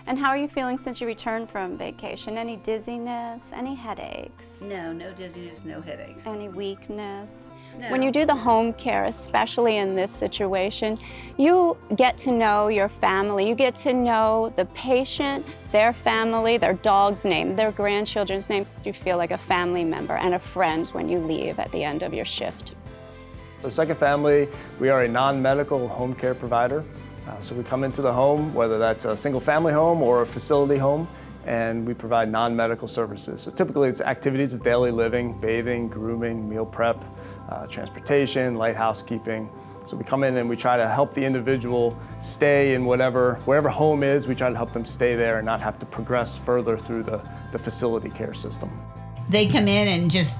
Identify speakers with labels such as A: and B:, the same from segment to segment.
A: And how are you feeling since you returned from vacation? Any dizziness, any headaches?
B: No dizziness, no headaches.
A: Any weakness?
B: No.
A: When you do the home care, especially in this situation, you get to know your family. You get to know the patient, their family, their dog's name, their grandchildren's name. You feel like a family member and a friend when you leave at the end of your shift.
C: So Second Family, we are a non-medical home care provider. So we come into the home, whether that's a single family home or a facility home, and we provide non-medical services. So typically it's activities of daily living, bathing, grooming, meal prep, transportation, light housekeeping. So we come in and we try to help the individual stay in wherever home is, we try to help them stay there and not have to progress further through the facility care system.
B: They come in and just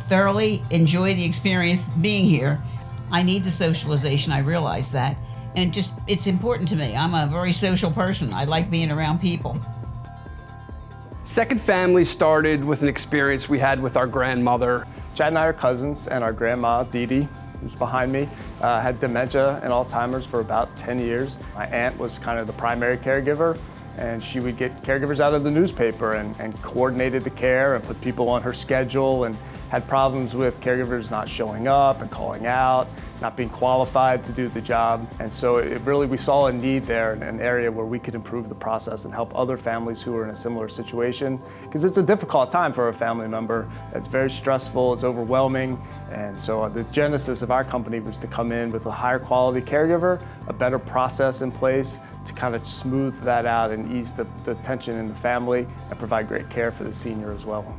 B: thoroughly enjoy the experience being here. I need the socialization, I realize that. And it's important to me. I'm a very social person. I like being around people.
D: Second Family started with an experience we had with our grandmother.
C: Chad and I are cousins, and our grandma, Dee Dee, who's behind me, had dementia and Alzheimer's for about 10 years. My aunt was kind of the primary caregiver, and she would get caregivers out of the newspaper and coordinated the care and put people on her schedule, and had problems with caregivers not showing up and calling out, not being qualified to do the job. And so we saw a need there in an area where we could improve the process and help other families who are in a similar situation. Because it's a difficult time for a family member. It's very stressful, it's overwhelming. And so the genesis of our company was to come in with a higher quality caregiver, a better process in place to kind of smooth that out and ease the tension in the family and provide great care for the senior as well.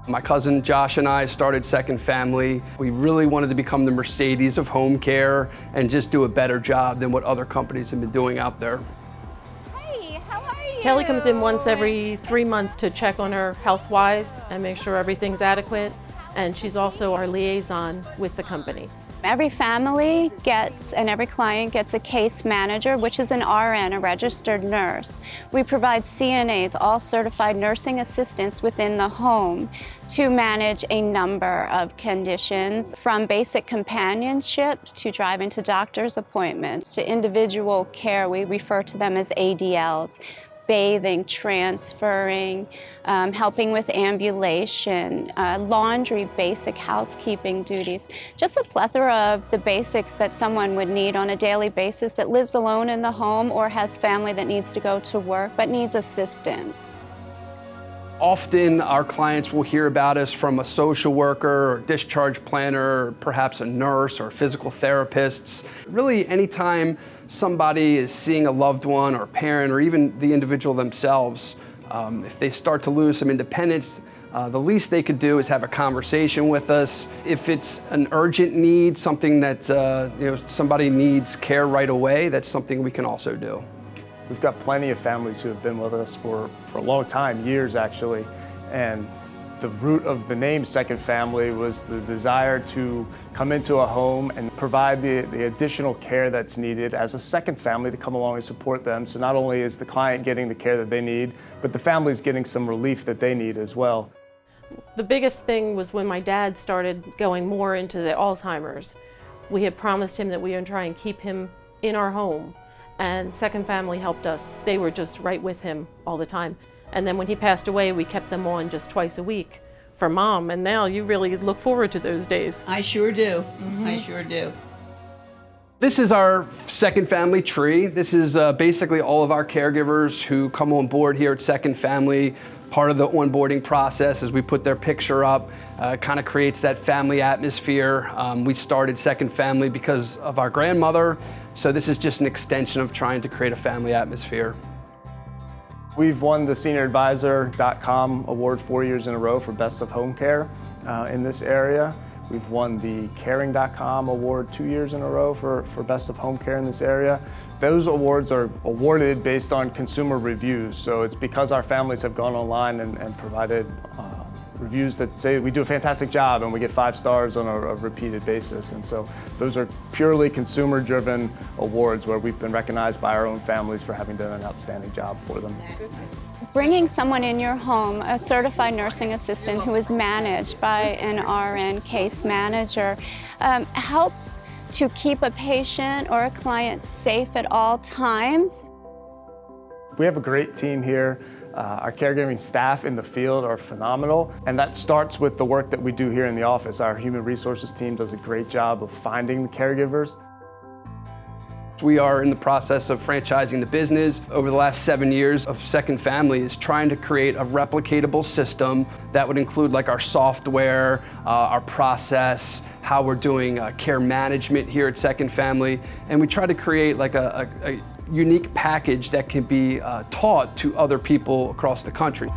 D: My cousin Josh and I started Second Family. We really wanted to become the Mercedes of home care and just do a better job than what other companies have been doing out there.
A: Hey, how are you?
E: Kelly comes in once every 3 months to check on her health-wise and make sure everything's adequate. And she's also our liaison with the company.
A: Every family and every client gets a case manager, which is an RN, a registered nurse. We provide CNAs, all certified nursing assistants within the home, to manage a number of conditions, from basic companionship to driving to doctor's appointments to individual care. We refer to them as ADLs. Bathing, transferring, helping with ambulation, laundry, basic housekeeping duties, just a plethora of the basics that someone would need on a daily basis that lives alone in the home or has family that needs to go to work but needs assistance.
D: Often our clients will hear about us from a social worker or discharge planner, or perhaps a nurse or physical therapists. Really, anytime somebody is seeing a loved one or parent or even the individual themselves, if they start to lose some independence, the least they could do is have a conversation with us. If it's an urgent need, something that somebody needs care right away, that's something we can also do.
C: We've got plenty of families who have been with us for a long time, years actually, and the root of the name Second Family was the desire to come into a home and provide the additional care that's needed as a second family to come along and support them. So not only is the client getting the care that they need, but the family's getting some relief that they need as well.
E: The biggest thing was when my dad started going more into the Alzheimer's. We had promised him that we would try and keep him in our home, and Second Family helped us. They were just right with him all the time. And then when he passed away, we kept them on just twice a week for Mom, and now you really look forward to those days.
B: I sure do. I sure do.
D: This is our Second Family tree. This is basically all of our caregivers who come on board here at Second Family. Part of the onboarding process is we put their picture up, kind of creates that family atmosphere. We started Second Family because of our grandmother, so this is just an extension of trying to create a family atmosphere.
C: We've won the SeniorAdvisor.com award 4 years in a row for Best of Home Care in this area. We've won the Caring.com award 2 years in a row for Best of Home Care in this area. Those awards are awarded based on consumer reviews, so it's because our families have gone online and provided reviews that say we do a fantastic job and we get 5 stars on a repeated basis. And so those are purely consumer-driven awards where we've been recognized by our own families for having done an outstanding job for them.
A: Bringing someone in your home, a certified nursing assistant who is managed by an RN case manager, helps to keep a patient or a client safe at all times.
C: We have a great team here. Our caregiving staff in the field are phenomenal, and that starts with the work that we do here in the office. Our human resources team does a great job of finding the caregivers.
D: We are in the process of franchising the business. Over the last 7 years of Second Family is trying to create a replicatable system that would include like our software, our process, how we're doing care management here at Second Family, and we try to create like a unique package that can be taught to other people across the country.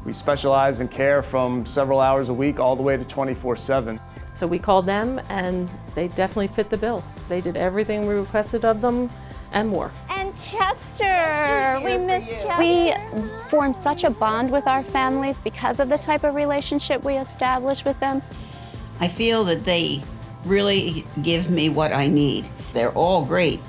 C: We specialize in care from several hours a week all the way to 24/7.
E: So we called them and they definitely fit the bill. They did everything we requested of them and more.
A: And Chester, we miss Chester. We form such a bond with our families because of the type of relationship we establish with them.
B: I feel that they really give me what I need. They're all great.